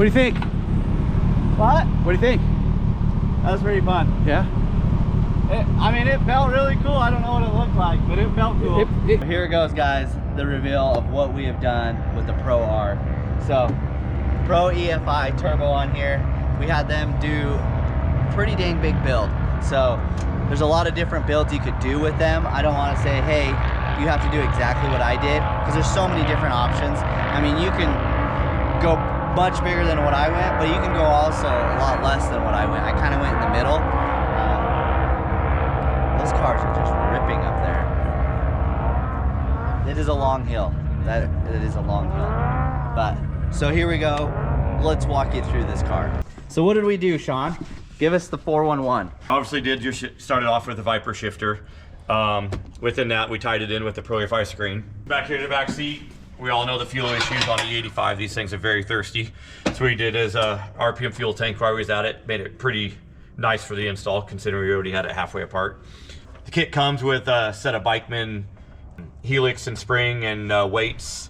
do you think? What? What do you think? That was pretty fun. Yeah? I mean, it felt really cool. I don't know what it looked like, but it felt cool. Here it goes, guys. The reveal of what we have done with the Pro R. So, Pro EFI turbo on here. We had them do pretty dang big build. So, there's a lot of different builds you could do with them. I don't want to say, hey, you have to do exactly what I did, because there's so many different options. I mean, you can go much bigger than what I went, but you can go also a lot less than what I went. I kind of went in the middle. Those cars are just ripping up there. It is a long hill. It is a long hill. But, so here we go. Let's walk you through this car. So what did we do, Sean? Give us the 411. Obviously started off with the Viper shifter. Within that, we tied it in with the Pro EFI screen. Back here in the back seat, we all know the fuel issues on the E85. These things are very thirsty. So what we did is a RPM fuel tank while we was at it. Made it pretty nice for the install, considering we already had it halfway apart. The kit comes with a set of Bikeman helix and spring and weights.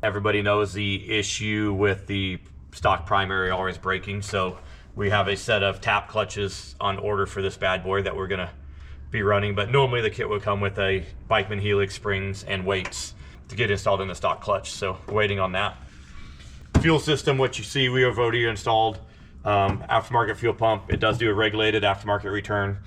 Everybody knows the issue with the stock primary always breaking. So we have a set of tap clutches on order for this bad boy that we're gonna be running. But normally the kit would come with a Bikeman helix, springs, and weights to get installed in the stock clutch. So we're waiting on that. Fuel system, what you see, we have already installed aftermarket fuel pump. It does do a regulated aftermarket return.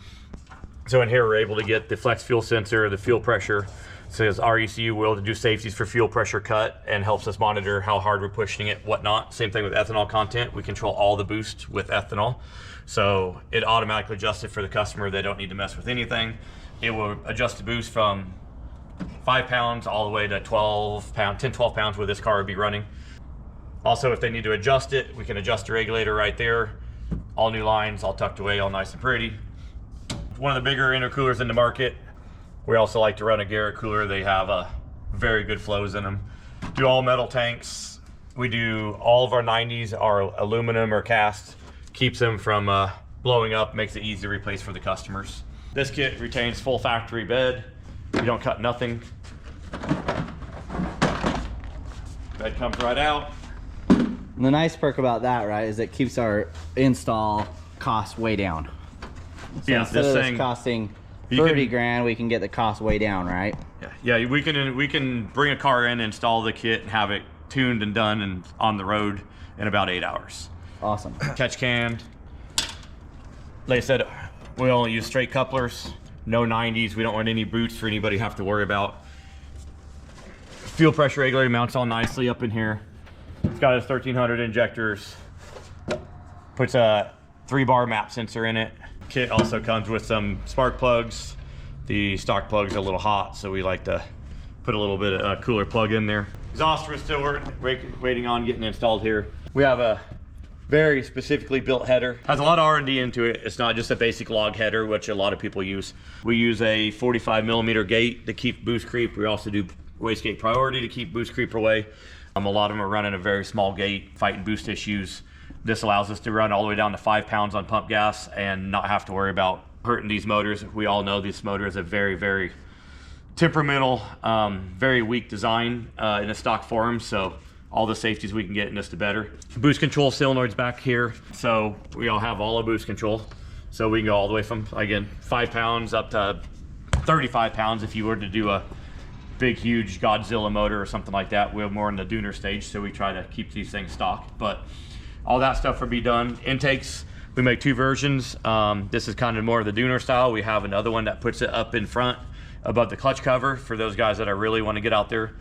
So in here we're able to get the flex fuel sensor, the fuel pressure. So it's RECU wheel to do safeties for fuel pressure cut and helps us monitor how hard we're pushing it, whatnot. Same thing with ethanol content. We control all the boost with ethanol. So it automatically adjusts it for the customer. They don't need to mess with anything. It will adjust the boost from 5 pounds all the way to 12 pounds, 10, 12 pounds where this car would be running. Also, if they need to adjust it, we can adjust the regulator right there. All new lines, all tucked away, all nice and pretty. One of the bigger intercoolers in the market. We also like to run a Garrett cooler. They have very good flows in them. Do all metal tanks. We do all of our 90s are aluminum or cast. Keeps them from blowing up, makes it easy to replace for the customers. This kit retains full factory bed. You don't cut nothing. Bed comes right out. And the nice perk about that, right, is it keeps our install cost way down. So yeah, instead of this costing 30 grand, we can get the cost way down, right? Yeah, we can bring a car in, install the kit, and have it tuned and done and on the road in about 8 hours. Awesome. Catch can. Like I said, we only use straight couplers, no 90s. We don't want any boots for anybody to have to worry about. Fuel pressure regulator mounts all nicely up in here. It's got its 1300 injectors. Puts a 3-bar map sensor in it. Kit also comes with some spark plugs. The stock plugs are a little hot, so we like to put a little bit of a cooler plug in there. Exhauster is still waiting on getting installed here. We have a very specifically built header. Has a lot of R&D into it. It's not just a basic log header, which a lot of people use. We use a 45mm gate to keep boost creep. We also do wastegate priority to keep boost creep away. A lot of them are running a very small gate, fighting boost issues. This allows us to run all the way down to 5 pounds on pump gas and not have to worry about hurting these motors. We all know this motor is a very, very temperamental, very weak design in a stock form. So all the safeties we can get in this, the better. Boost control solenoids back here. So we all have all the boost control. So we can go all the way from, again, 5 pounds up to 35 pounds if you were to do a big, huge Godzilla motor or something like that. We're more in the Dooner stage, so we try to keep these things stocked. But all that stuff will be done. Intakes, we make 2 versions. This is kind of more of the Dooner style. We have another one that puts it up in front above the clutch cover for those guys that really want to get out there.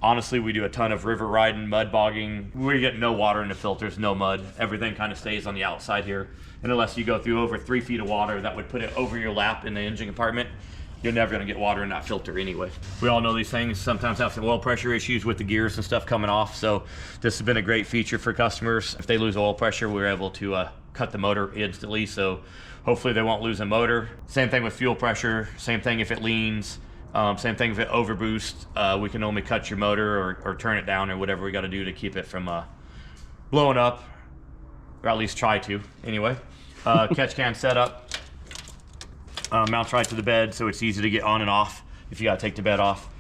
Honestly, we do a ton of river riding, mud bogging. We get no water in the filters, no mud. Everything kind of stays on the outside here. And unless you go through over 3 feet of water, that would put it over your lap in the engine compartment. You're never gonna get water in that filter anyway. We all know these things sometimes have some oil pressure issues with the gears and stuff coming off. So this has been a great feature for customers. If they lose oil pressure, we're able to cut the motor instantly. So hopefully they won't lose a motor. Same thing with fuel pressure. Same thing if it leans. Same thing if it overboosts. We can only cut your motor or turn it down or whatever we gotta do to keep it from blowing up, or at least try to anyway. Catch can setup. Mounts right to the bed, so it's easy to get on and off if you gotta take the bed off.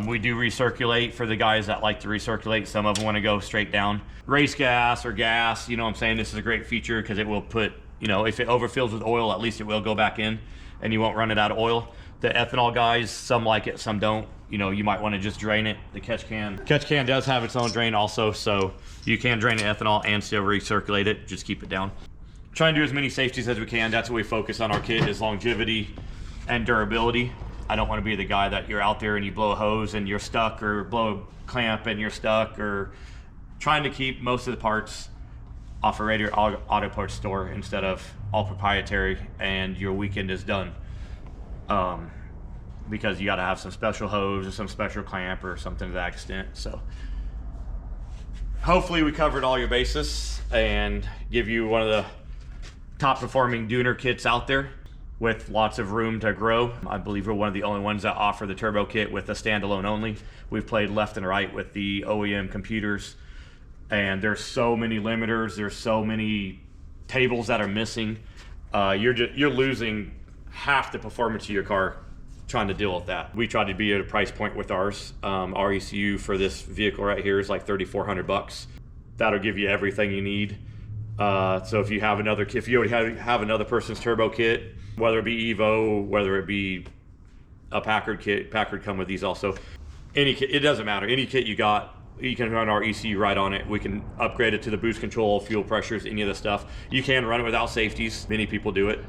We do recirculate for the guys that like to recirculate. Some of them want to go straight down. Race gas or gas, you know what I'm saying? This is a great feature because it will put, you know, if it overfills with oil, at least it will go back in and you won't run it out of oil. The ethanol guys, some like it, some don't. You know, you might want to just drain it. The catch can does have its own drain also, so you can drain the ethanol and still recirculate it. Just keep it down. Try and do as many safeties as we can. That's what we focus on our kit, is longevity and durability. I don't want to be the guy that you're out there and you blow a hose and you're stuck, or blow a clamp and you're stuck, or trying to keep most of the parts off a regular auto parts store instead of all proprietary, and your weekend is done. Because you got to have some special hose or some special clamp or something to that extent. So hopefully we covered all your bases and give you one of the top performing Dooner kits out there with lots of room to grow. I believe we're one of the only ones that offer the turbo kit with a standalone only. We've played left and right with the OEM computers, and there's so many limiters, there's so many tables that are missing. You're losing half the performance of your car trying to deal with that. We try to be at a price point with ours. Our ECU for this vehicle right here is like $3,400. That'll give you everything you need. So if you have another kit, if you already have another person's turbo kit, whether it be Evo, whether it be a Packard kit, Packard come with these also. Any kit, it doesn't matter. Any kit you got, you can run our ECU right on it. We can upgrade it to the boost control, fuel pressures, any of the stuff. You can run it without safeties. Many people do it.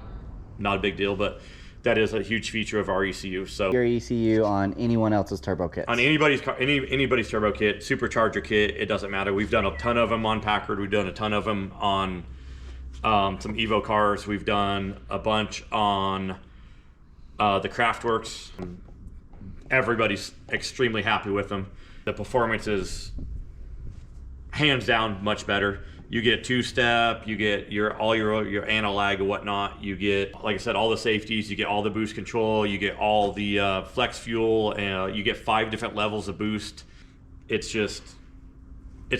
Not a big deal, but that is a huge feature of our ECU. So your ECU on anyone else's turbo kit? On anybody's turbo kit, supercharger kit, it doesn't matter. We've done a ton of them on Packard. We've done a ton of them on some Evo cars. We've done a bunch on the Craftworks. Everybody's extremely happy with them. The performance is hands down much better. You get two-step, you get all your anti-lag and whatnot. You get, like I said, all the safeties. You get all the boost control. You get all the flex fuel, and you get 5 different levels of boost. It's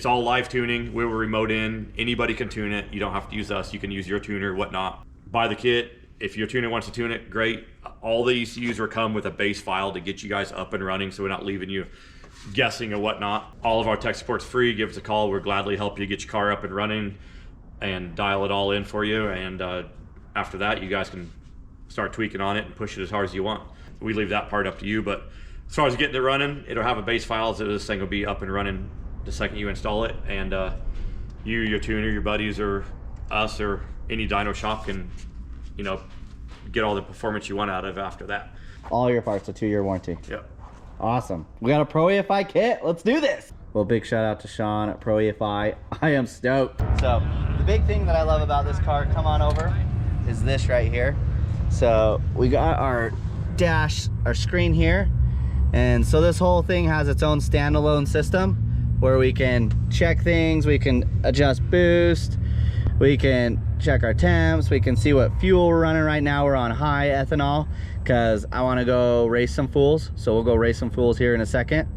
all live tuning. We will remote in. Anybody can tune it. You don't have to use us. You can use your tuner, whatnot. Buy the kit. If your tuner wants to tune it, great. All the ECUs will come with a base file to get you guys up and running, so we're not leaving you guessing or whatnot. All of our tech support's free. Give us a call. We'll gladly help you get your car up and running and dial it all in for you. And after that, you guys can start tweaking on it and push it as hard as you want. We leave that part up to you. But as far as getting it running, it'll have a base file, so this thing will be up and running the second you install it. And you, your tuner, your buddies, or us, or any dyno shop can, you know, get all the performance you want out of after that. All your parts, a 2-year warranty. Yep. Awesome. We got a Pro EFI kit. Let's do this. Well, big shout out to Sean at Pro EFI. I am stoked. So the big thing that I love about this car, come on over, is this right here. So we got our dash, our screen here. And so this whole thing has its own standalone system where we can check things. We can adjust boost. We can check our temps. We can see what fuel we're running right now. We're on high ethanol because I want to go race some fools. So we'll go race some fools here in a second.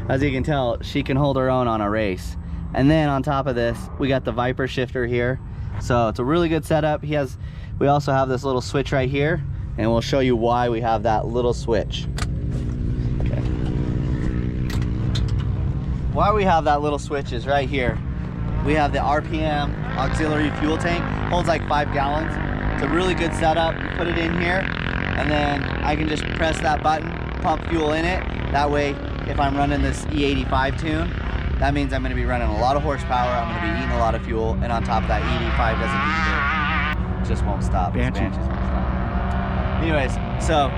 As you can tell, she can hold her own on a race. And then on top of this, we got the Viper shifter here. So it's a really good setup. We also have this little switch right here, and we'll show you why we have that little switch. Okay. Why we have that little switch is right here. We have the RPM auxiliary fuel tank, holds like 5 gallons. It's a really good setup. You put it in here, and then I can just press that button, pump fuel in it. That way, if I'm running this E85 tune, that means I'm gonna be running a lot of horsepower, I'm gonna be eating a lot of fuel, and on top of that, E85 doesn't it just won't stop. Banshees won't stop. Anyways, so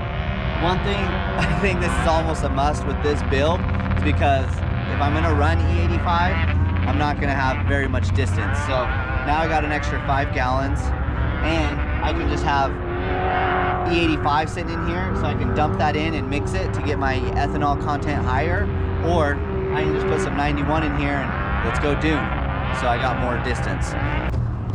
one thing, I think this is almost a must with this build, is because if I'm gonna run E85, I'm not gonna have very much distance. So now I got an extra 5 gallons, and I can just have E85 sitting in here, so I can dump that in and mix it to get my ethanol content higher, or I can just put some 91 in here and let's go dune. So I got more distance.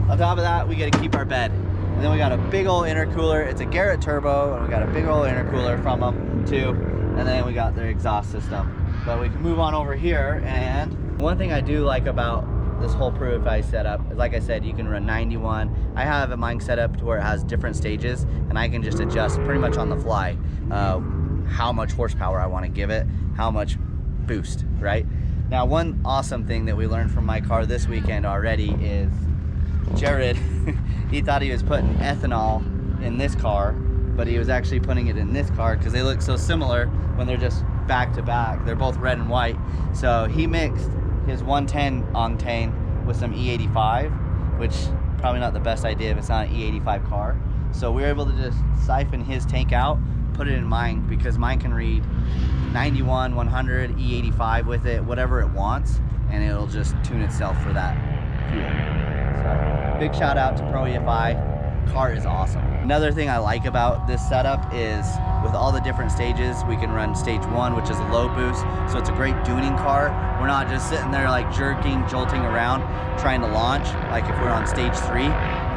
On top of that, we gotta keep our bed. And then we got a big old intercooler. It's a Garrett turbo, and we got a big old intercooler from them too. And then we got their exhaust system. But we can move on over here, and one thing I do like about this whole Pro-EFI setup is, like I said, you can run 91. I have mine set up to where it has different stages, and I can just adjust pretty much on the fly how much horsepower I want to give it, how much boost, right? Now, one awesome thing that we learned from my car this weekend already is Jared, he thought he was putting ethanol in this car, but he was actually putting it in this car because they look so similar when they're just back to back. They're both red and white. So he mixed his 110 octane with some E85, which probably not the best idea if it's not an E85 car. So we were able to just siphon his tank out, put it in mine, because mine can read 91, 100, E85 with it, whatever it wants, and it'll just tune itself for that fuel. So big shout out to Pro-EFI. Car is awesome. Another thing I like about this setup is with all the different stages, we can run stage 1, which is a low boost, so it's a great tuning car. We're not just sitting there like jerking, jolting around trying to launch like if we're on stage 3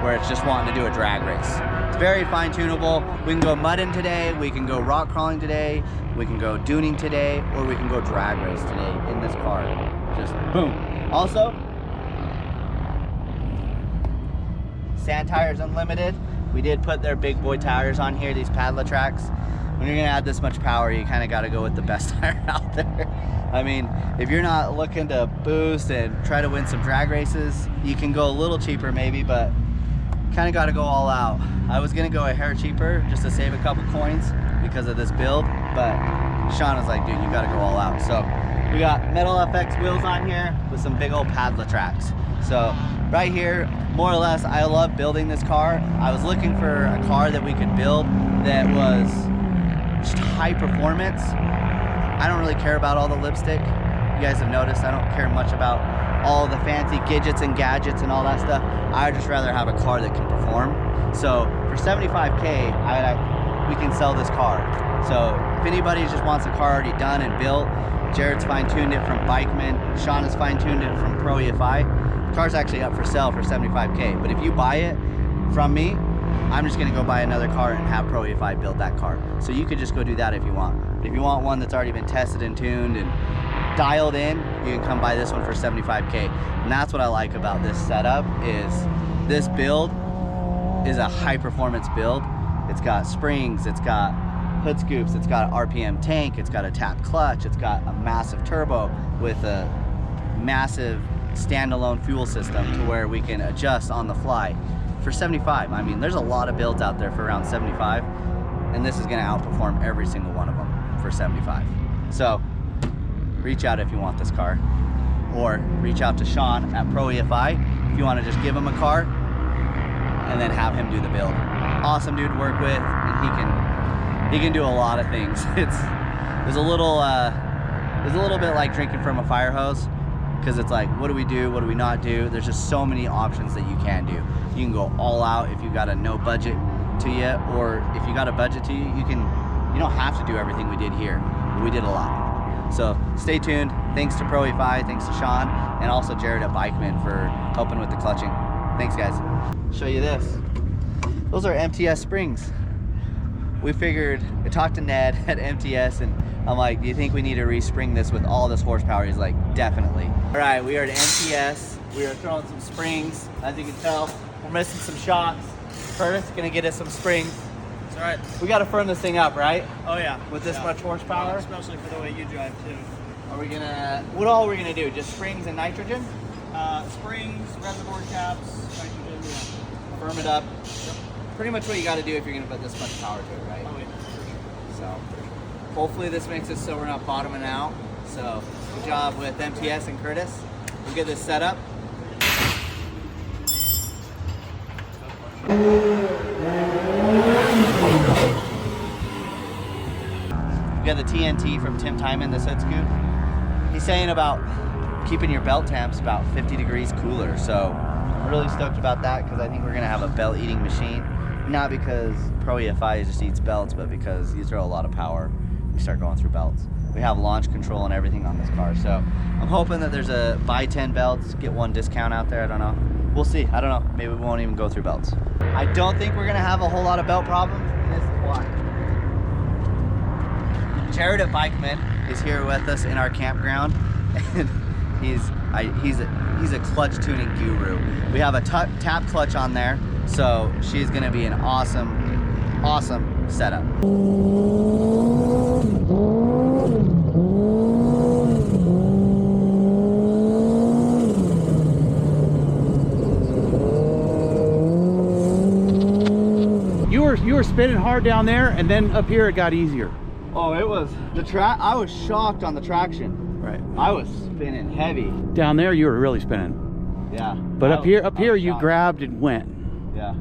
where it's just wanting to do a drag race. It's very fine tunable. We can go mudding today, we can go rock crawling today, we can go duning today, or we can go drag race today in this car. Just boom. Also, sand tires unlimited. We did put their big boy tires on here, these Padla tracks. When you're gonna add this much power, you kind of got to go with the best tire out there. I mean, if you're not looking to boost and try to win some drag races, you can go a little cheaper maybe, but kind of got to go all out. I was gonna go a hair cheaper just to save a couple coins because of this build, but Sean was like, dude, you got to go all out. So we got metal FX wheels on here with some big old Padla tracks. So right here, more or less, I love building this car. I was looking for a car that we could build that was just high performance. I don't really care about all the lipstick. You guys have noticed I don't care much about all the fancy gadgets and gadgets and all that stuff. I'd just rather have a car that can perform. So for 75K, we can sell this car. So if anybody just wants a car already done and built, Jared's fine-tuned it from Bikeman, Sean has fine-tuned it from Pro-EFI. The car's actually up for sale for 75K, but if you buy it from me, I'm just gonna go buy another car and have Pro-EFI build that car. So you could just go do that if you want. But if you want one that's already been tested and tuned and dialed in, you can come buy this one for 75K. And that's what I like about this setup, is this build is a high performance build. It's got springs, it's got hood scoops, it's got an RPM tank, it's got a tap clutch, it's got a massive turbo with a massive standalone fuel system to where we can adjust on the fly for 75. I mean, there's a lot of builds out there for around 75, and this is going to outperform every single one of them for 75. So reach out if you want this car, or reach out to Sean at Pro-EFI if you want to just give him a car and then have him do the build. Awesome dude to work with, and he can do a lot of things. It's a little bit like drinking from a fire hose, because it's like, what do we do, what do we not do? There's just so many options that you can do. You can go all out if you got a no budget to you, or if you got a budget to you, you don't have to do everything we did here. We did a lot. So stay tuned. Thanks to Pro-EFI, thanks to Sean, and also Jared at Bikeman for helping with the clutching. Thanks guys. Show you this. Those are MTS springs. We figured, I talked to Ned at MTS, and I'm like, do you think we need to respring this with all this horsepower? He's like, definitely. All right, we are at MTS. We are throwing some springs. As you can tell, we're missing some shocks. Curtis gonna get us some springs. That's all right. We gotta firm this thing up, right? Oh yeah. With this much horsepower? Especially for the way you drive too. Are we gonna, what all are we gonna do? Just springs and nitrogen? Springs, reservoir caps, nitrogen, yeah. Firm it up. Yep. pretty much what you got to do if you're going to put this much power to it, right? Oh, yeah. So hopefully this makes it so we're not bottoming out. So good job with MTS and Curtis. We'll get this set up. We got the TNT from Tim Timon, this hood scoop. He's saying about keeping your belt temps about 50 degrees cooler. So I'm really stoked about that because I think we're gonna have a belt eating machine. Not because Pro EFI just eats belts, but because you throw a lot of power, you start going through belts. We have launch control and everything on this car. So I'm hoping that there's a buy 10 belts, get one discount out there. I don't know. We'll see. I don't know. Maybe we won't even go through belts. I don't think we're gonna have a whole lot of belt problems, and this is why. Jared at Bikeman is here with us in our campground, and he's a clutch tuning guru. We have a tap clutch on there, so she's gonna be an awesome setup. You were spinning hard down there, and then up here it got easier. Oh, it was the track. I was shocked on the traction. Right. I was spinning heavy. Down there you were really spinning. Yeah. But up here you shocked. grabbed and went. Yeah.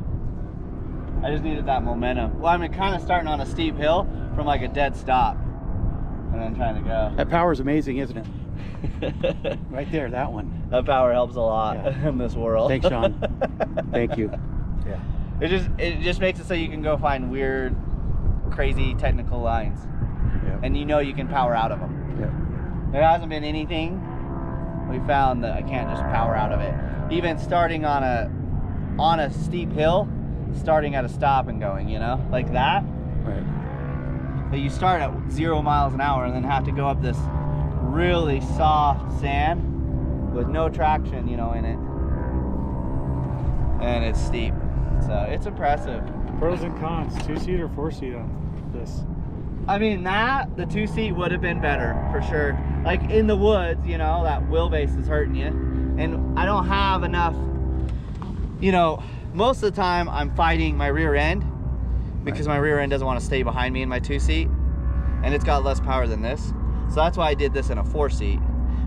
I just needed that momentum. Well, I mean, kind of starting on a steep hill from like a dead stop, and then trying to go. That power is amazing, isn't it? Right there, that one. That power helps a lot Yeah. in this world. Thanks, Sean. Thank you. Yeah. It just makes it so you can go find weird, crazy technical lines, Yeah. and you know you can power out of them. Yeah. There hasn't been anything we found that I can't just power out of it. Even starting on a steep hill, starting at a stop and going, you know, like that. Right. But you start at 0 miles an hour and then have to go up this really soft sand with no traction, you know, in it, and it's steep. So it's impressive. Pros and cons, 2-seat or 4-seat on this? I mean, the 2-seat would have been better for sure. Like in the woods, you know, that wheelbase is hurting you. And I don't have enough, you know, most of the time I'm fighting my rear end because my rear end doesn't want to stay behind me in my 2-seat, and it's got less power than this. So that's why I did this in a 4-seat.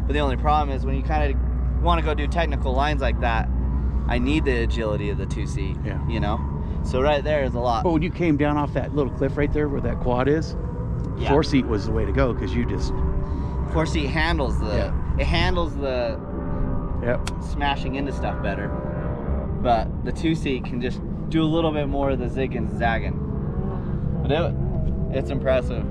But the only problem is when you kind of want to go do technical lines like that, I need the agility of the 2-seat, Yeah. you know? So right there is a lot. But when you came down off that little cliff right there where that quad is, Yeah. 4-seat was the way to go because you just 4-seat handles it handles the smashing into stuff better. But the 2-seat can just do a little bit more of the zig and zagging. But it's impressive.